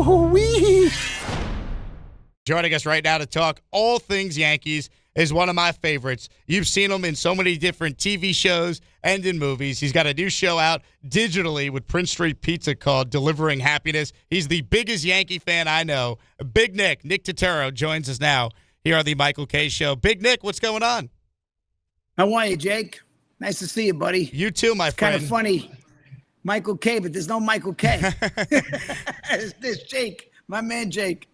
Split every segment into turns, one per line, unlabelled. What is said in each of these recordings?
Woo-wee.
Joining us right now to talk all things Yankees is one of my favorites. You've seen him in so many different TV shows and in movies. He's got a new show out digitally with Prince Street Pizza called Delivering Happiness. He's the biggest Yankee fan I know. Big Nick Turturro, joins us now here on the Michael K. Show. Big Nick, what's going on?
How are you, Jake? Nice to see you, buddy.
You too, my friend.
Kind of funny. Michael K., but there's no Michael K. There's Jake, my man Jake.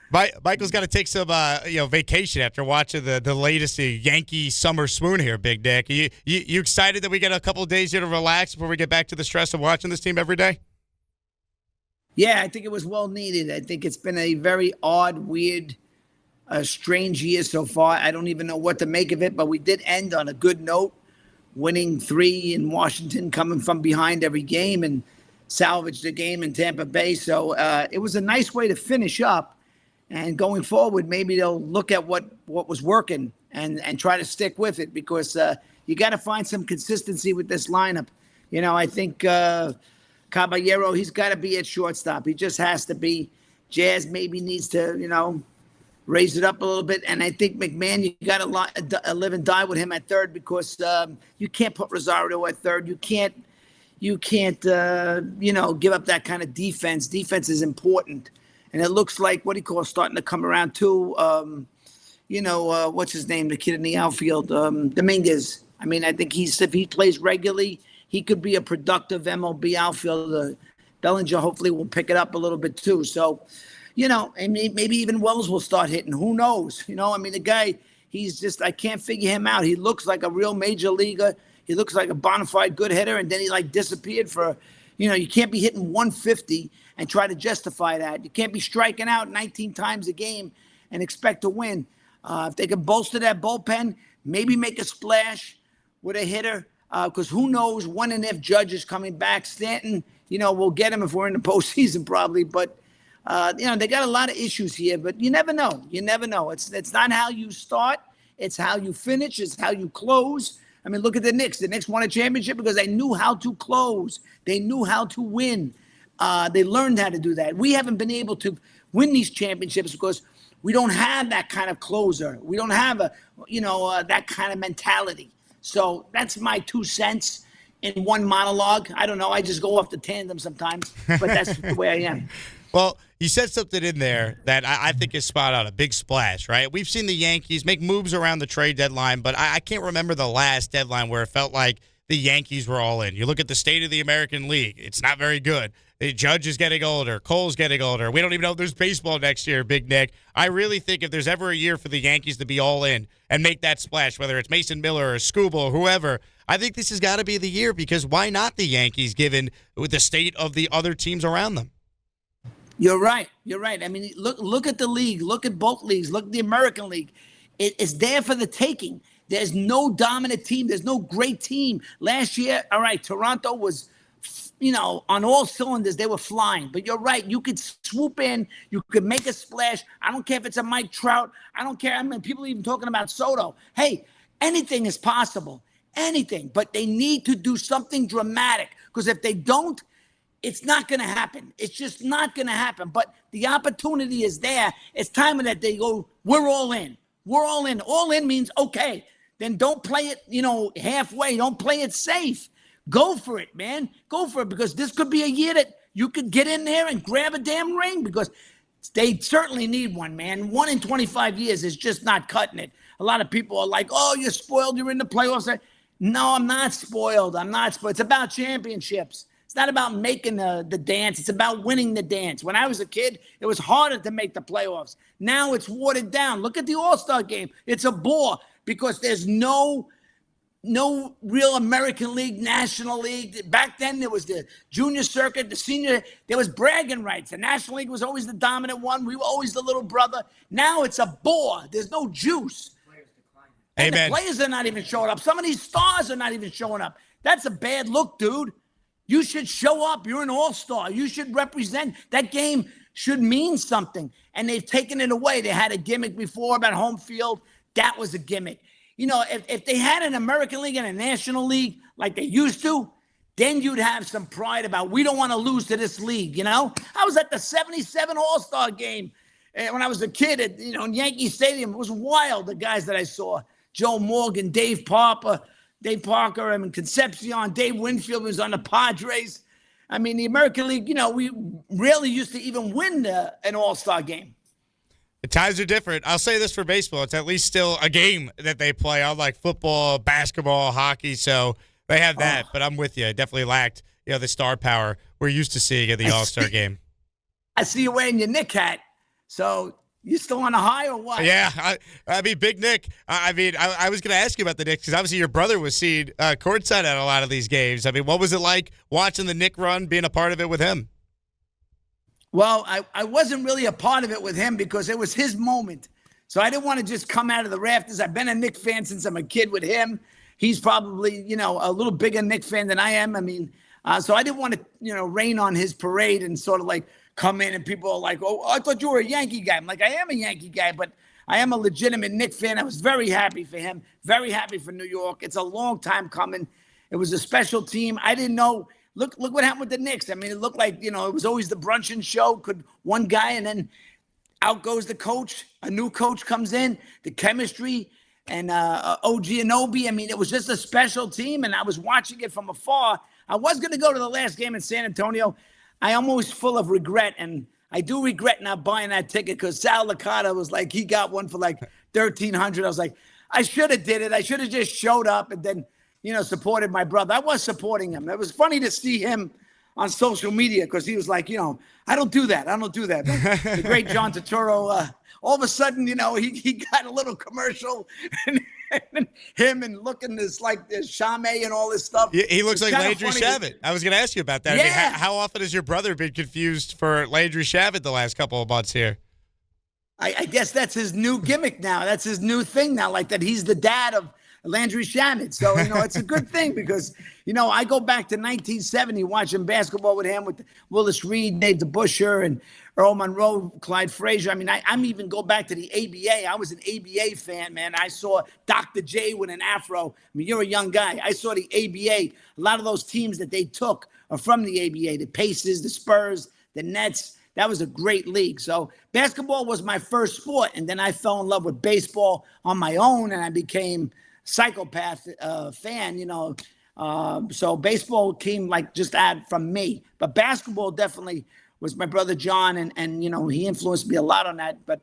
Michael's got to take some vacation after watching the latest Yankee summer swoon here, Big Nick. You excited that we get a couple of days here to relax before we get back to the stress of watching this team every day?
Yeah, I think it was well needed. I think it's been a very odd, weird, strange year so far. I don't even know what to make of it, but we did end on a good note, winning 3 in Washington, coming from behind every game, and salvaged the game in Tampa Bay. So it was a nice way to finish up. And going forward, maybe they'll look at what was working and try to stick with it, because you got to find some consistency with this lineup. You know, I think Caballero, he's got to be at shortstop. He just has to be. Jazz maybe needs to, raise it up a little bit. And I think McMahon, you got to live and die with him at third, because you can't put Rosario at third. You can't, give up that kind of defense. Defense is important. And it looks like starting to come around too. What's his name? The kid in the outfield, Dominguez. I mean, I think if he plays regularly, he could be a productive MLB outfielder. Bellinger hopefully will pick it up a little bit too. So, and maybe even Wells will start hitting. Who knows? The guy, he's just, I can't figure him out. He looks like a real major leaguer. He looks like a bona fide good hitter, and then he disappeared for, you can't be hitting 150 and try to justify that. You can't be striking out 19 times a game and expect to win. If they can bolster that bullpen, maybe make a splash with a hitter, because who knows when and if Judge is coming back. Stanton, we'll get him if we're in the postseason probably. But, they got a lot of issues here. But you never know. You never know. It's not how you start. It's how you finish. It's how you close. I mean, look at the Knicks. The Knicks won a championship because they knew how to close. They knew how to win. They learned how to do that. We haven't been able to win these championships because we don't have that kind of closer. We don't have that kind of mentality. So that's my 2 cents in one monologue. I don't know. I just go off the tandem sometimes, but that's the way I am.
Well, you said something in there that I think is spot on, a big splash, right? We've seen the Yankees make moves around the trade deadline, but I can't remember the last deadline where it felt like the Yankees were all in. You look at the state of the American League, it's not very good. The Judge is getting older. Cole's getting older. We don't even know if there's baseball next year, Big Nick. I really think if there's ever a year for the Yankees to be all in and make that splash, whether it's Mason Miller or Scooble or whoever, I think this has got to be the year, because why not the Yankees, given with the state of the other teams around them?
You're right. I mean, look at the league. Look at both leagues. Look at the American League. It's there for the taking. There's no dominant team. There's no great team. Last year, all right, Toronto was, on all cylinders, they were flying. But you're right. You could swoop in. You could make a splash. I don't care if it's a Mike Trout. I don't care. I mean, people are even talking about Soto. Hey, anything is possible. Anything. But they need to do something dramatic, because if they don't, it's not going to happen. It's just not going to happen. But the opportunity is there. It's time that they go, we're all in. We're all in. All in means, okay, then don't play it, halfway. Don't play it safe. Go for it, man. Go for it, because this could be a year that you could get in there and grab a damn ring, because they certainly need one, man. 1 in 25 years is just not cutting it. A lot of people are like, oh, you're spoiled. You're in the playoffs. No, I'm not spoiled. It's about championships. It's not about making the dance. It's about winning the dance. When I was a kid, it was harder to make the playoffs. Now it's watered down. Look at the All-Star game. It's a bore, because there's no real American League, National League. Back then, there was the junior circuit, the senior. There was bragging rights. The National League was always the dominant one. We were always the little brother. Now it's a bore. There's no juice. And
Amen.
the players are not even showing up. Some of these stars are not even showing up. That's a bad look, dude. You should show up. You're an all-star. You should represent. That game should mean something. And they've taken it away. They had a gimmick before about home field. That was a gimmick. If they had an American League and a National League like they used to, then you'd have some pride about, we don't want to lose to this league, you know? I was at the 77 All-Star game when I was a kid at, in Yankee Stadium. It was wild, the guys that I saw. Joe Morgan, Dave Parker, Concepcion, Dave Winfield was on the Padres. I mean, the American League, we rarely used to even win an All-Star game.
The times are different. I'll say this for baseball. It's at least still a game that they play, unlike football, basketball, hockey. So they have that, but I'm with you. It definitely lacked, the star power we're used to seeing at the All-Star game.
I see you wearing your Nick hat. So you still on a high or what?
Yeah, I mean, Big Nick. I was going to ask you about the Knicks because obviously your brother was seen courtside at a lot of these games. I mean, what was it like watching the Knick run, being a part of it with him?
Well, I wasn't really a part of it with him because it was his moment. So I didn't want to just come out of the rafters. I've been a Knick fan since I'm a kid with him. He's probably, a little bigger Knick fan than I am. I mean, so I didn't want to, rain on his parade and sort of like come in and people are like, oh, I thought you were a Yankee guy. I'm like, I am a Yankee guy, but I am a legitimate Knick fan. I was very happy for him, very happy for New York. It's a long time coming. It was a special team. I didn't know. Look what happened with the Knicks. I mean, it looked like, it was always the bruncheon show. Could one guy, and then out goes the coach. A new coach comes in, the chemistry, and OG Anunoby. I mean, it was just a special team, and I was watching it from afar. I was going to go to the last game in San Antonio. I am always full of regret, and I do regret not buying that ticket because Sal Licata was like, he got one for like $1,300. I was like, I should have did it. I should have just showed up and then supported my brother. I was supporting him. It was funny to see him on social media because he was like, I don't do that. But the great John Turturro, all of a sudden, he got a little commercial and him and looking this like this Chame and all this stuff.
He looks like Landry Shamet. I was going to ask you about that.
Yeah.
I mean, how often has your brother been confused for Landry Shamet the last couple of months here?
I guess that's his new gimmick now. That's his new thing now, like that he's the dad of Landry Shamet. So, it's a good thing because, I go back to 1970 watching basketball with him, with Willis Reed, Dave DeBusschere, and Earl Monroe, Clyde Frazier. I mean, I'm even go back to the ABA. I was an ABA fan, man. I saw Dr. J with an afro. I mean, you're a young guy. I saw the ABA. A lot of those teams that they took are from the ABA, the Pacers, the Spurs, the Nets. That was a great league. So basketball was my first sport. And then I fell in love with baseball on my own, and I became psychopath fan, so baseball came like just out from me, but basketball definitely was my brother John, and he influenced me a lot on that. But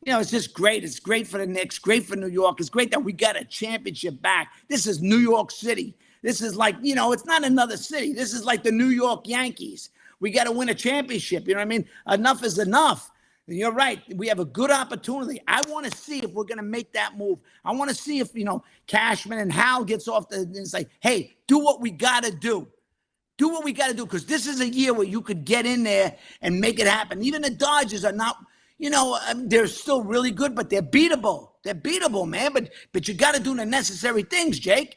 it's just great. It's great for the Knicks, great for New York. It's great that we got a championship back. This is New York City. This is like, it's not another city. This is like the New York Yankees. We got to win a championship. You know what I mean? Enough is enough. You're right. We have a good opportunity. I want to see if we're going to make that move. I want to see if, Cashman and Hal gets off and say, hey, do what we got to do. Do what we got to do, because this is a year where you could get in there and make it happen. Even the Dodgers are not, they're still really good, but they're beatable. They're beatable, man. But you got to do the necessary things, Jake.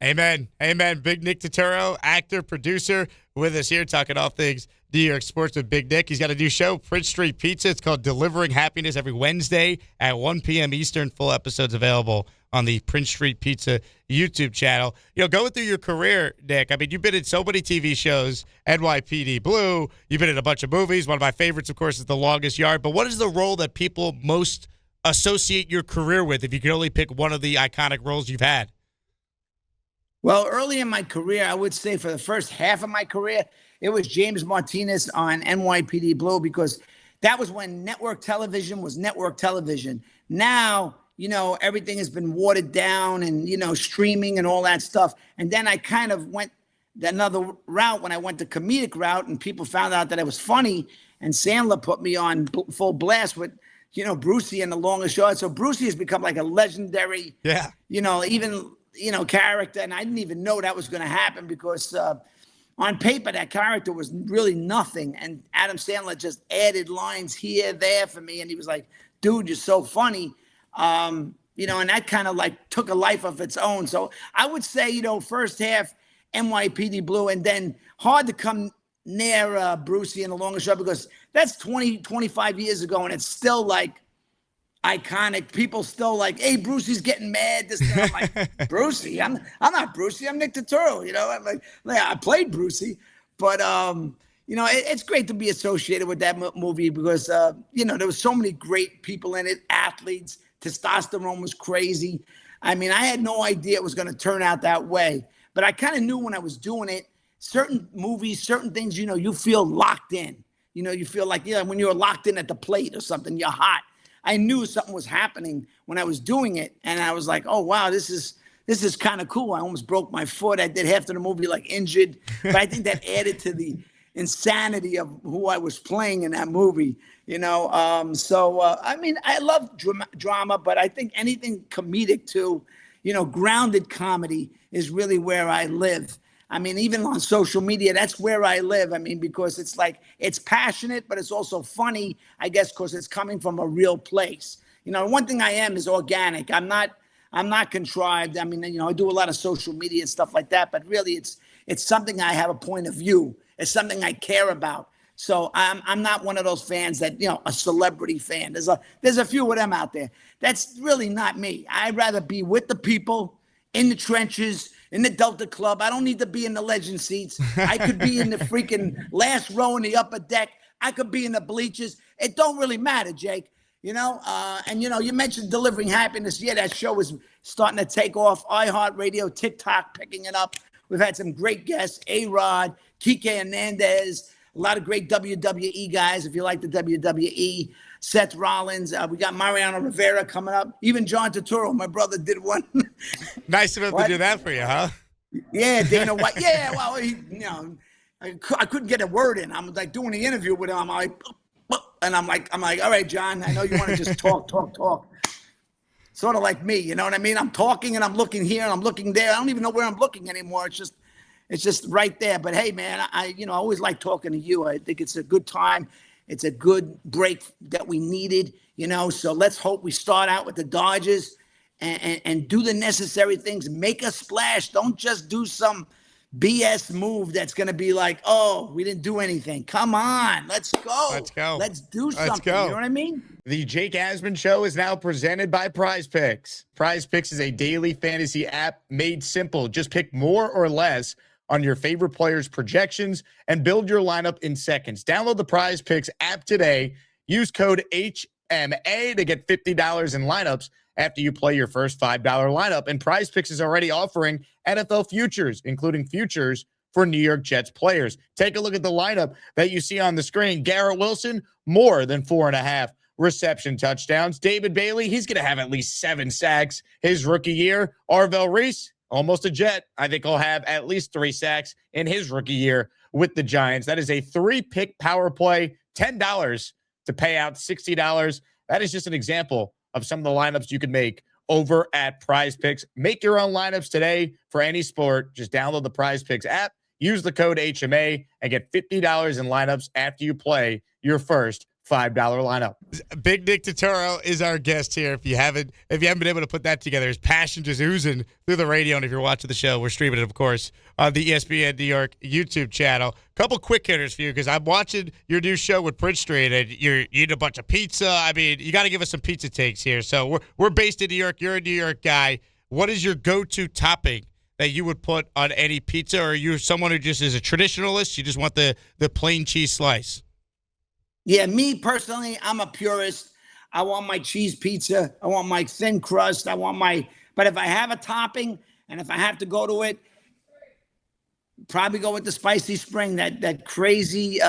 Amen. Amen. Big Nick Turturro, actor, producer, with us here talking all things New York sports with Big Nick. He's got a new show, Prince Street Pizza. It's called Delivering Happiness, every Wednesday at 1 p.m. Eastern. Full episodes available on the Prince Street Pizza YouTube channel. Going through your career, Nick, I mean, you've been in so many TV shows, NYPD Blue. You've been in a bunch of movies. One of my favorites, of course, is The Longest Yard. But what is the role that people most associate your career with if you could only pick one of the iconic roles you've had?
Well, early in my career, I would say for the first half of my career, it was James Martinez on NYPD Blue, because that was when network television was network television. Now, everything has been watered down and, streaming and all that stuff. And then I kind of went another route when I went the comedic route, and people found out that I was funny, and Sandler put me on full blast with, Brucey and The Longest Yard. So Brucey has become like a legendary, character. And I didn't even know that was going to happen because on paper, that character was really nothing. And Adam Sandler just added lines here, there for me. And he was like, dude, you're so funny. And that kind of like took a life of its own. So I would say, first half NYPD Blue, and then hard to come near Brucey and The Longest Yard, because that's 20, 25 years ago. And it's still like, iconic. People still like, hey, Brucey's getting mad. This, I'm like, Brucey? I'm not Brucey. I'm Nick Turturro. You know, I'm like, yeah, I played Brucey, but you know, it's great to be associated with that movie because you know, there was so many great people in it, athletes. Testosterone was crazy. I mean, I had no idea it was going to turn out that way, but I kind of knew when I was doing it. Certain movies, certain things, you know, you feel locked in. You know, you feel like, when you're locked in at the plate or something, you're hot. I knew something was happening when I was doing it, and I was like, oh wow, this is kind of cool. I almost broke my foot. I did half of the movie like injured, but I think that added to the insanity of who I was playing in that movie. You know, I mean, I love drama, but I think anything comedic too, you know, grounded comedy is really where I live. I mean, even on social media, that's where I live. I mean, because it's like, it's passionate, but it's also funny, I guess, because it's coming from a real place. You know, one thing I am is organic. I'm not contrived. I mean, you know, I do a lot of social media and stuff like that, but really it's something I have a point of view. It's something I care about. So I'm not one of those fans that, you know, a celebrity fan. There's a few of them out there. That's really not me. I'd rather be with the people in the trenches, in the Delta Club. I don't need to be in the legend seats. I could be in the freaking last row in the upper deck. I could be in the bleachers. It don't really matter, Jake. You know, and you know, you mentioned Delivering Happiness. Yeah, that show is starting to take off. iHeartRadio, TikTok picking it up. We've had some great guests, A-Rod, Kike Hernandez, a lot of great WWE guys, if you like the WWE. Seth Rollins. We got Mariano Rivera coming up. Even John Turturro, my brother, did one.
Nice of him to do that for you, huh?
Yeah, Dana White. Yeah, well, you know, I couldn't get a word in. I'm like doing the interview with him. I'm like, and I'm like, all right, John, I know you want to just talk. Sort of like me, you know what I mean? I'm talking and I'm looking here and I'm looking there. I don't even know where I'm looking anymore. It's just right there. But hey, man, I always like talking to you. I think it's a good time. It's a good break that we needed, you know. So let's hope we start out with the Dodgers and do the necessary things. Make a splash. Don't just do some BS move that's going to be like, oh, we didn't do anything. Come on. Let's go. Let's do something.
Let's go.
You know what I mean?
The Jake Asman Show is now presented by PrizePicks. PrizePicks is a daily fantasy app made simple. Just pick more or less on your favorite players' projections and build your lineup in seconds. Download the PrizePicks app today. Use code HMA to get $50 in lineups after you play your first $5 lineup. And PrizePicks is already offering NFL futures, including futures for New York Jets players. Take a look at the lineup that you see on the screen. Garrett Wilson, more than 4.5 reception touchdowns. David Bailey, he's going to have at least 7 sacks his rookie year. Arvell Reese, almost a Jet. I think he'll have at least 3 sacks in his rookie year with the Giants. That is a 3-pick power play, $10 to pay out $60. That is just an example of some of the lineups you can make over at PrizePicks. Make your own lineups today for any sport. Just download the PrizePicks app, use the code HMA, and get $50 in lineups after you play your first $5 lineup.
Big Nick Turturro is our guest here. If you haven't been able to put that together, his passion just oozing through the radio. And if you're watching the show, we're streaming it, of course, on the ESPN New York YouTube channel. Couple quick hitters for you because I'm watching your new show with Prince Street, and you're eating a bunch of pizza. I mean, you got to give us some pizza takes here. So we're based in New York. You're a New York guy. What is your go-to topping that you would put on any pizza? Or are you someone who just is a traditionalist? You just want the plain cheese slice?
Yeah, me personally, I'm a purist. I want my cheese pizza. I want my thin crust. But if I have a topping and if I have to go to it, probably go with the spicy spring, that crazy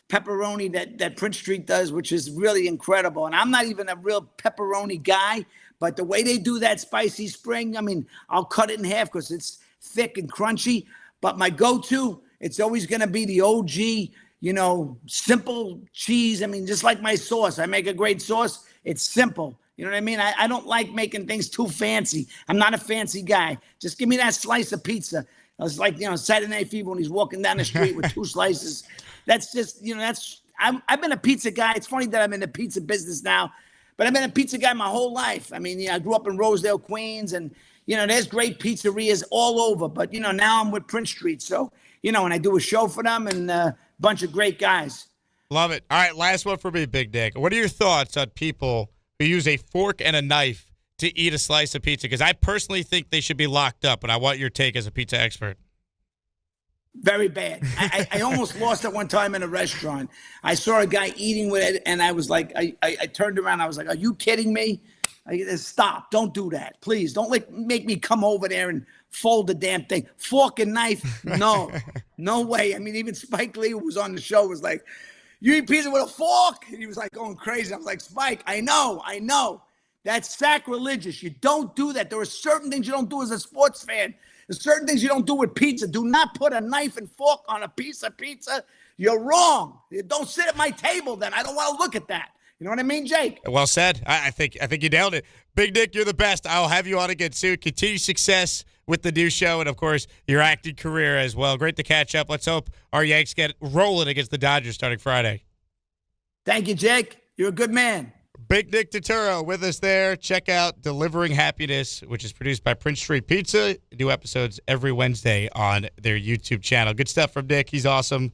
pepperoni that Prince Street does, which is really incredible. And I'm not even a real pepperoni guy, but the way they do that spicy spring, I mean, I'll cut it in half because it's thick and crunchy. But my go-to, it's always going to be the OG, you know, simple cheese. I mean, just like my sauce. I make a great sauce. It's simple. You know what I mean? I don't like making things too fancy. I'm not a fancy guy. Just give me that slice of pizza. It's like, you know, Saturday Night Fever when he's walking down the street with 2 slices. That's just, you know, I've been a pizza guy. It's funny that I'm in the pizza business now, but I've been a pizza guy my whole life. I mean, you know, I grew up in Rosedale, Queens, and, you know, there's great pizzerias all over. But, you know, now I'm with Prince Street. So, you know, and I do a show for them and bunch of great guys.
Love it. All right, last one for me, Big Nick. What are your thoughts on people who use a fork and a knife to eat a slice of pizza? Because I personally think they should be locked up, and I want your take as a pizza expert.
Very bad. I almost lost it one time in a restaurant. I saw a guy eating with it, and I was like, I turned around. I was like, are you kidding me? Stop. Don't do that. Please. Don't make me come over there and fold the damn thing. Fork and knife. No. No way. I mean, even Spike Lee, who was on the show, was like, you eat pizza with a fork? And he was like going crazy. I was like, Spike, I know. That's sacrilegious. You don't do that. There are certain things you don't do as a sports fan. There's certain things you don't do with pizza. Do not put a knife and fork on a piece of pizza. You're wrong. Don't sit at my table then. I don't want to look at that. You know what I mean, Jake?
Well said. I think you nailed it. Big Nick, you're the best. I'll have you on again soon. Continued success with the new show and, of course, your acting career as well. Great to catch up. Let's hope our Yanks get rolling against the Dodgers starting Friday.
Thank you, Jake. You're a good man.
Big Nick Turturro with us there. Check out Delivering Happiness, which is produced by Prince Street Pizza. New episodes every Wednesday on their YouTube channel. Good stuff from Nick. He's awesome.